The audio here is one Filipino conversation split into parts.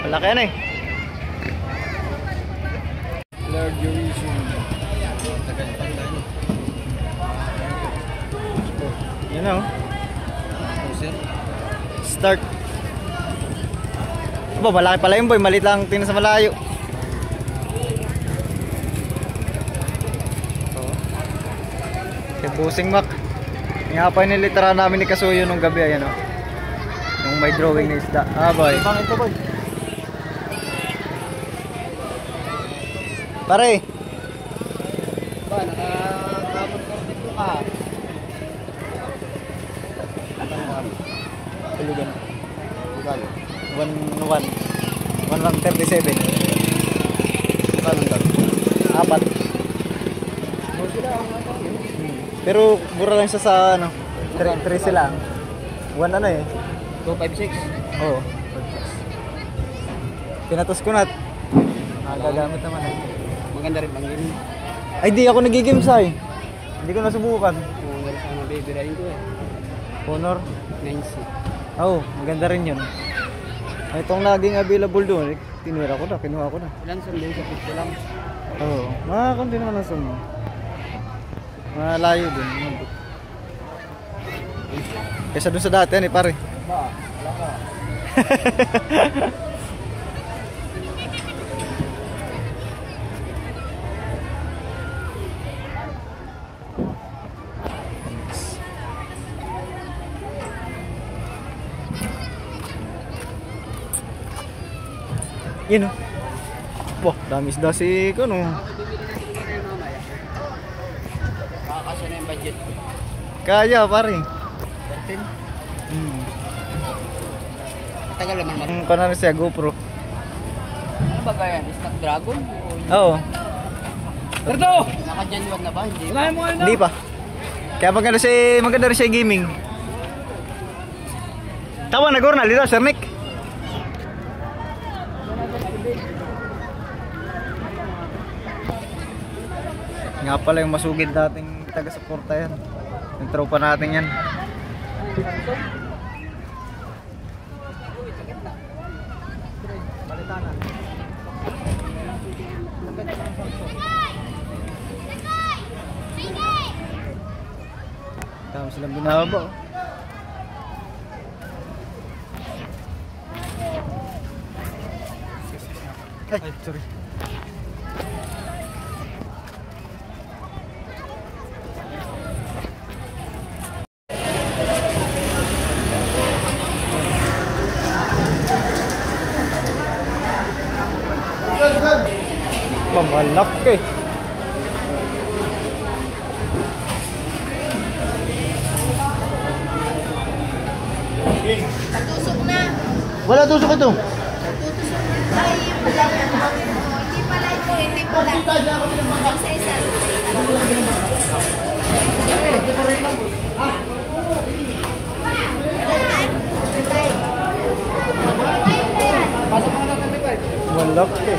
Malaki yan eh. Lord Eurasian. Tagal pa tayo. Yan o. Sir. Start. Aba, malaki pala yung boy. Malit lang tingnan sa malayo. Busing Mac. Nga pa yung nilitara namin ni Kasuyo nung gabi. Ayan o. Yung may drawing na isda. Ah boy. Bakit ito boy? Pare. Ba, nakakamot ka dito ka. Tulugan. Bukalo. 137. Bukalo lang. Apat. Pero mura lang siya sa ano. 3 sila. 1 ano eh. 256. Oo. Pinatos ko na. Gagamit naman eh. Maganda rin bangin. Ay di ako nagigim say. Hindi ko nasubukan. Kung wala sana bibirahin ko eh. Honor. 9C. Oo, maganda rin yun. Itong naging available doon, tinira ko na, kinuha ko na. Ilan sundin sa pito lang? Oo, makakunti naman ang sumo. Malayo din. Kesa doon sa dati yan eh pare. Ba, wala ka. Yun o. Wah, dami isda si ko no. Kakasya na yung budget. Kaya pare. 13? Matagal naman man. Ang panalo siya GoPro. Ano ba kaya? Snapdragon? Oo. Perdo! Naka-Januan na ba? Hindi pa. Kaya maganda rin siya gaming. Tawa na gornal dito, Sir Nick. Nga pala yung masugid dating taga-suporta yan. Yung tropa natin yan. Tama silang binahaba. Ay, sorry. Mamalaki. Tusok na. Wala tusok ito. Ay, hindi pala ito, hindi pala. Isa-isa. Malaki.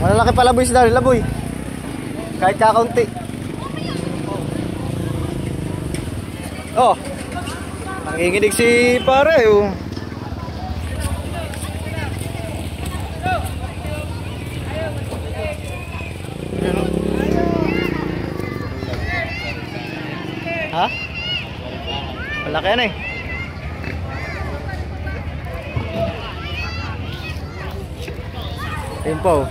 Malalaki pala boy sila nila boy. Kahit kakaunti. Oh. Nanginginig si pare oh. Ha? Malaki yan eh. Ayun po.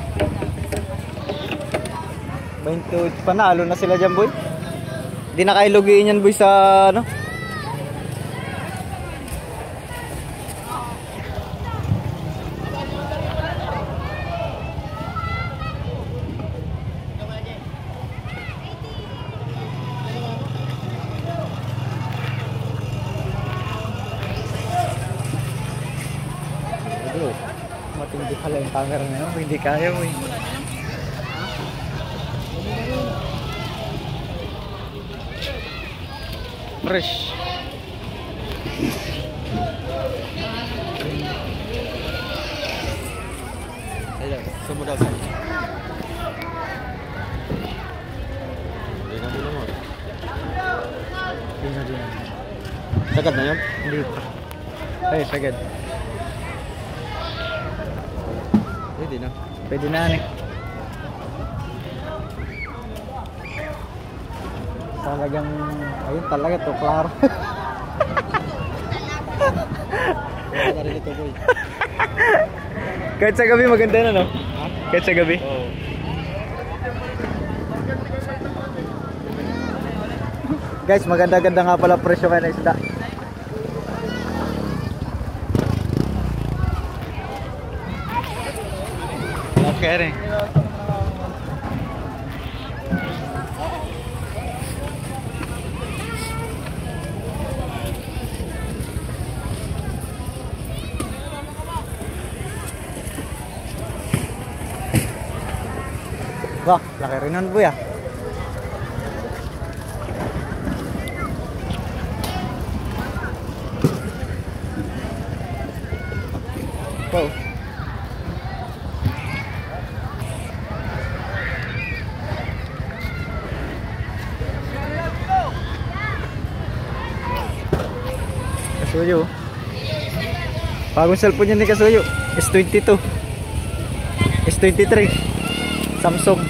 28 panalo na sila dyan boy. Hindi na kayo lugiin yan boy sa ano. Matindi pala yung camera na yun, hindi kaya mo eh. Fresh. Ayun, sumudaw sa inyo. Hindi na muna mo. Hindi na din. Sagad na yun? Hindi pa. Ay, sagad. Hindi na. Pwede na eh. Talagang, ayun talaga to, klaro. Wala na rin ito, boy. Kahit sa gabi maganda na, no? Ha? Kahit sa gabi. Oo. Guys, maganda-ganda nga pala presyo kaya na isda. Okay rin. Wah, laki rin nun, boy, ah. Wow. Kasuyo. Bagong cellphone yun ni Kasuyo. S22. S23. Samsung.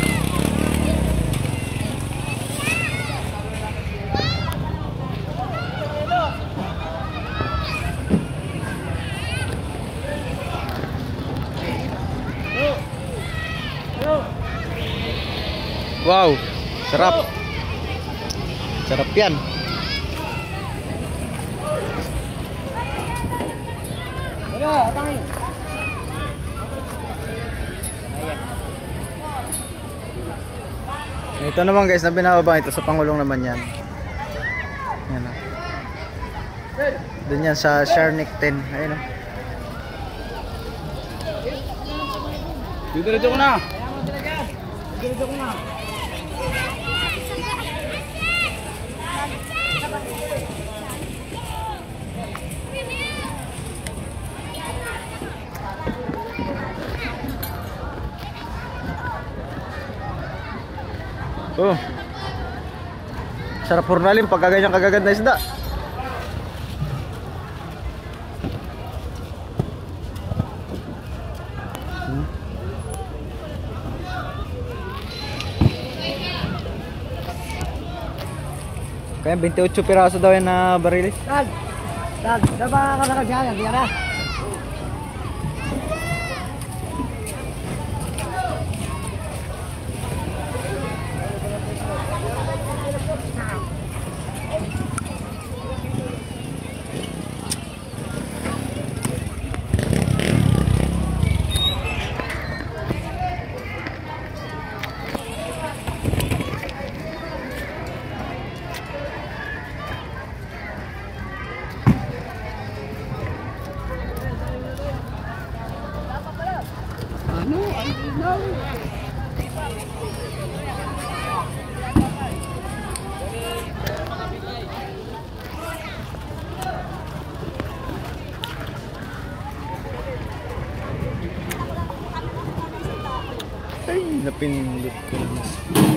Wow, sarap. Sarap yan. Ito naman guys, na binababa ito sa Pangulong naman yan. Yan o. Doon yan sa Sharnik 10. Ayun o. Dito ko na. Dito ko na. Oh. Sarap hurnalim pagka ganyan kagaganda isda. Kaya 28 piraso daw yan na barilis. Dad, daba ka na dyan, hindi na. Ano? Ano? Ay, napindot ko.